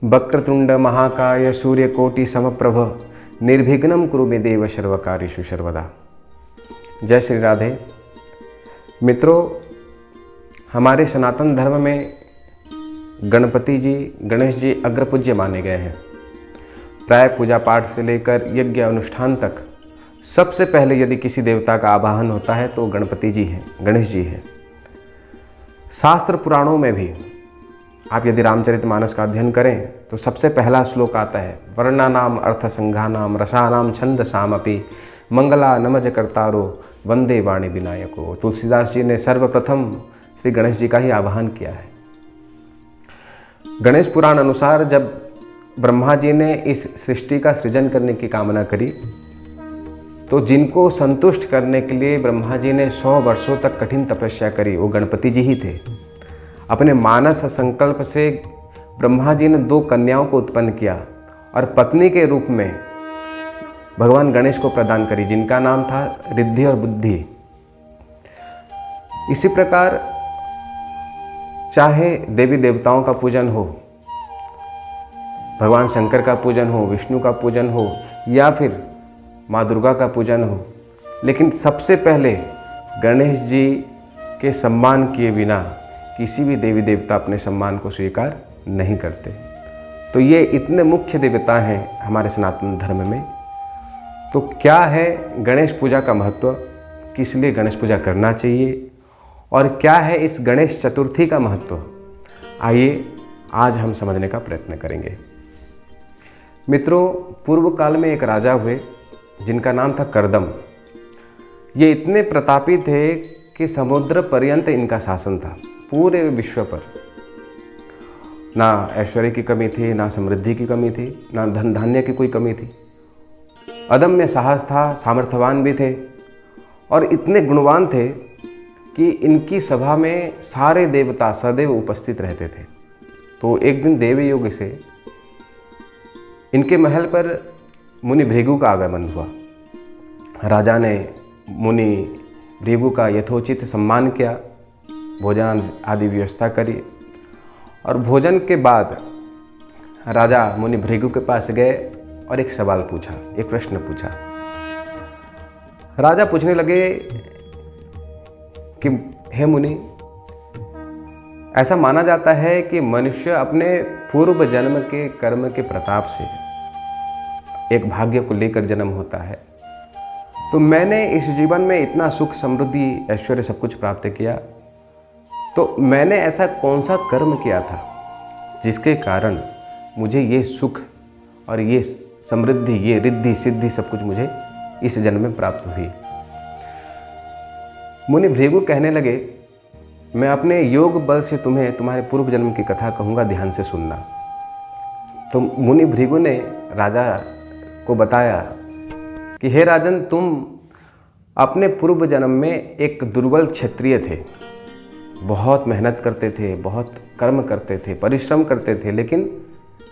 वक्रतुंड महाकाय सूर्यकोटि समप्रभ निर्विघ्नं कुरु मे देव सर्वकार्येषु सर्वदा। जय श्री राधे। मित्रों, हमारे सनातन धर्म में गणपति जी, गणेश जी अग्रपूज्य माने गए हैं। प्राय पूजा पाठ से लेकर यज्ञ अनुष्ठान तक सबसे पहले यदि किसी देवता का आवाहन होता है तो गणपति जी हैं, गणेश जी हैं। शास्त्र पुराणों में भी आप यदि रामचरितमानस का अध्ययन करें तो सबसे पहला श्लोक आता है, वर्णानाम अर्थसंघानाम रसानाम छंदसामपि मंगला नमज कर्तारो वंदे वाणी विनायको। तुलसीदास जी ने सर्वप्रथम श्री गणेश जी का ही आवाहन किया है। गणेश पुराण अनुसार जब ब्रह्मा जी ने इस सृष्टि का सृजन करने की कामना करी तो जिनको संतुष्ट करने के लिए ब्रह्मा जी ने 100 वर्षों तक कठिन तपस्या करी वो गणपति जी ही थे। अपने मानस संकल्प से ब्रह्मा जी ने 2 कन्याओं को उत्पन्न किया और पत्नी के रूप में भगवान गणेश को प्रदान करी, जिनका नाम था रिद्धि और बुद्धि। इसी प्रकार चाहे देवी देवताओं का पूजन हो, भगवान शंकर का पूजन हो, विष्णु का पूजन हो या फिर माँ दुर्गा का पूजन हो, लेकिन सबसे पहले गणेश जी के सम्मान किए बिना किसी भी देवी देवता अपने सम्मान को स्वीकार नहीं करते। तो ये इतने मुख्य देवता हैं हमारे सनातन धर्म में। तो क्या है गणेश पूजा का महत्व, किस लिए गणेश पूजा करना चाहिए और क्या है इस गणेश चतुर्थी का महत्व, आइए आज हम समझने का प्रयत्न करेंगे। मित्रों, पूर्व काल में एक राजा हुए जिनका नाम था करदम। ये इतने प्रतापी थे कि समुद्र पर्यंत इनका शासन था। पूरे विश्व पर ना ऐश्वर्य की कमी थी, ना समृद्धि की कमी थी, ना धन धान्य की कोई कमी थी। अदम्य साहस था, सामर्थ्यवान भी थे और इतने गुणवान थे कि इनकी सभा में सारे देवता सदैव उपस्थित रहते थे। तो एक दिन देवयोग से इनके महल पर मुनि भृगु का आगमन हुआ। राजा ने मुनि भृगु का यथोचित सम्मान किया, भोजन आदि व्यवस्था करी और भोजन के बाद राजा मुनि भृगु के पास गए और एक सवाल पूछा, एक प्रश्न पूछा। राजा पूछने लगे कि हे मुनि, ऐसा माना जाता है कि मनुष्य अपने पूर्व जन्म के कर्म के प्रताप से एक भाग्य को लेकर जन्म होता है। तो मैंने इस जीवन में इतना सुख, समृद्धि, ऐश्वर्य सब कुछ प्राप्त किया, तो मैंने ऐसा कौन सा कर्म किया था जिसके कारण मुझे ये सुख और ये समृद्धि, ये रिद्धि सिद्धि सब कुछ मुझे इस जन्म में प्राप्त हुई। मुनि भृगु कहने लगे, मैं अपने योग बल से तुम्हें तुम्हारे पूर्व जन्म की कथा कहूँगा, ध्यान से सुनना। तो मुनि भृगु ने राजा को बताया कि हे राजन, तुम अपने पूर्व जन्म में एक दुर्बल क्षत्रिय थे, बहुत मेहनत करते थे, बहुत कर्म करते थे, परिश्रम करते थे, लेकिन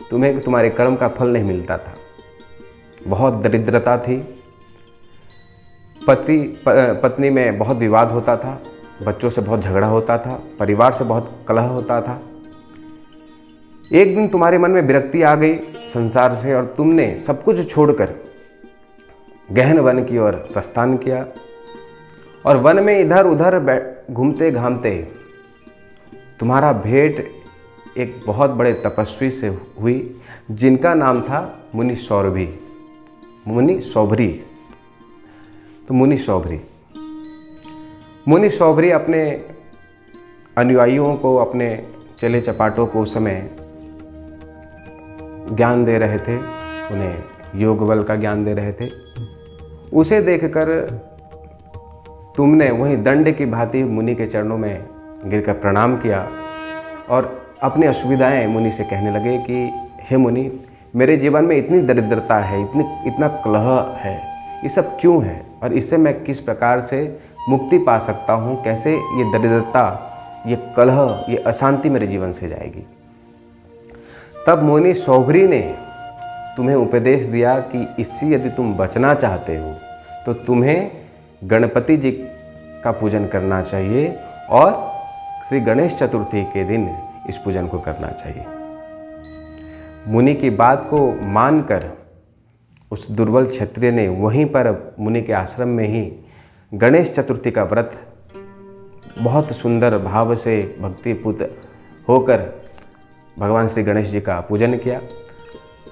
तुम्हें तुम्हारे कर्म का फल नहीं मिलता था। बहुत दरिद्रता थी, पत्नी में बहुत विवाद होता था, बच्चों से बहुत झगड़ा होता था, परिवार से बहुत कलह होता था। एक दिन तुम्हारे मन में विरक्ति आ गई संसार से और तुमने सब कुछ छोड़कर गहन वन की ओर प्रस्थान किया और वन में इधर उधर घूमते घामते तुम्हारा भेंट एक बहुत बड़े तपस्वी से हुई जिनका नाम था मुनि सौरभी, मुनि सौभरी। तो मुनि सौभरी अपने अनुयायियों को, अपने चेले चपाटों को उस समय ज्ञान दे रहे थे, उन्हें योग बल का ज्ञान दे रहे थे। उसे देखकर तुमने वहीं दंड की भांति मुनि के चरणों में गिरकर प्रणाम किया और अपनी असुविधाएं मुनि से कहने लगे कि हे मुनि, मेरे जीवन में इतनी दरिद्रता है, इतना कलह है, ये सब क्यों है और इससे मैं किस प्रकार से मुक्ति पा सकता हूँ, कैसे ये दरिद्रता, ये कलह, ये अशांति मेरे जीवन से जाएगी। तब मुनि सौभरी ने तुम्हें उपदेश दिया कि इससे यदि तुम बचना चाहते हो तो तुम्हें गणपति जी का पूजन करना चाहिए और श्री गणेश चतुर्थी के दिन इस पूजन को करना चाहिए। मुनि की बात को मानकर उस दुर्बल क्षत्रिय ने वहीं पर मुनि के आश्रम में ही गणेश चतुर्थी का व्रत बहुत सुंदर भाव से भक्तिपूत होकर भगवान श्री गणेश जी का पूजन किया।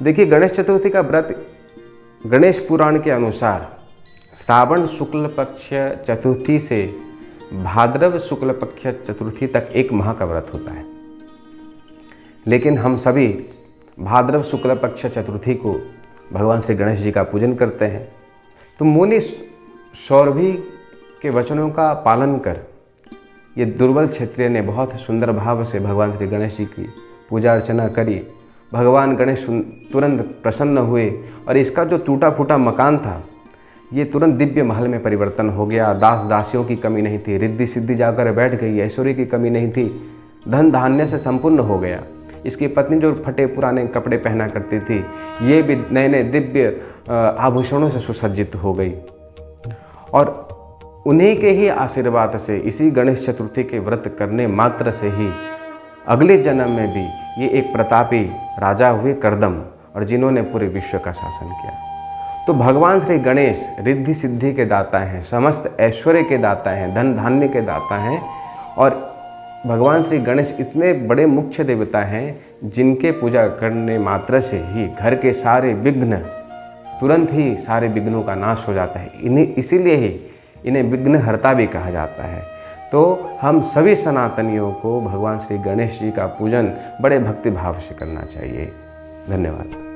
देखिए, गणेश चतुर्थी का व्रत गणेश पुराण के अनुसार श्रावण शुक्ल पक्ष चतुर्थी से भाद्रव शुक्ल पक्ष चतुर्थी तक 1 माह का व्रत होता है। लेकिन हम सभी भाद्रव शुक्ल पक्ष चतुर्थी को भगवान श्री गणेश जी का पूजन करते हैं। तो मुनि सौरभी के वचनों का पालन कर ये दुर्बल क्षत्रिय ने बहुत सुंदर भाव से भगवान श्री गणेश जी की पूजा अर्चना करी। भगवान गणेश तुरंत प्रसन्न हुए और इसका जो टूटा फूटा मकान था ये तुरंत दिव्य महल में परिवर्तन हो गया। दास दासियों की कमी नहीं थी, रिद्धि सिद्धि जाकर बैठ गई, ऐश्वर्य की कमी नहीं थी, धन धान्य से संपूर्ण हो गया। इसकी पत्नी जो फटे पुराने कपड़े पहना करती थी ये भी नए नए दिव्य आभूषणों से सुसज्जित हो गई। और उन्हीं के ही आशीर्वाद से, इसी गणेश चतुर्थी के व्रत करने मात्र से ही अगले जन्म में भी ये एक प्रतापी राजा हुए कर्दम, और जिन्होंने पूरे विश्व का शासन किया। तो भगवान श्री गणेश रिद्धि सिद्धि के दाता हैं, समस्त ऐश्वर्य के दाता हैं, धन धान्य के दाता हैं। और भगवान श्री गणेश इतने बड़े मुख्य देवता हैं जिनके पूजा करने मात्र से ही घर के सारे विघ्न, तुरंत ही सारे विघ्नों का नाश हो जाता है। इसीलिए ही इन्हें विघ्नहर्ता भी कहा जाता है। तो हम सभी सनातनियों को भगवान श्री गणेश जी का पूजन बड़े भक्ति भाव से करना चाहिए। धन्यवाद।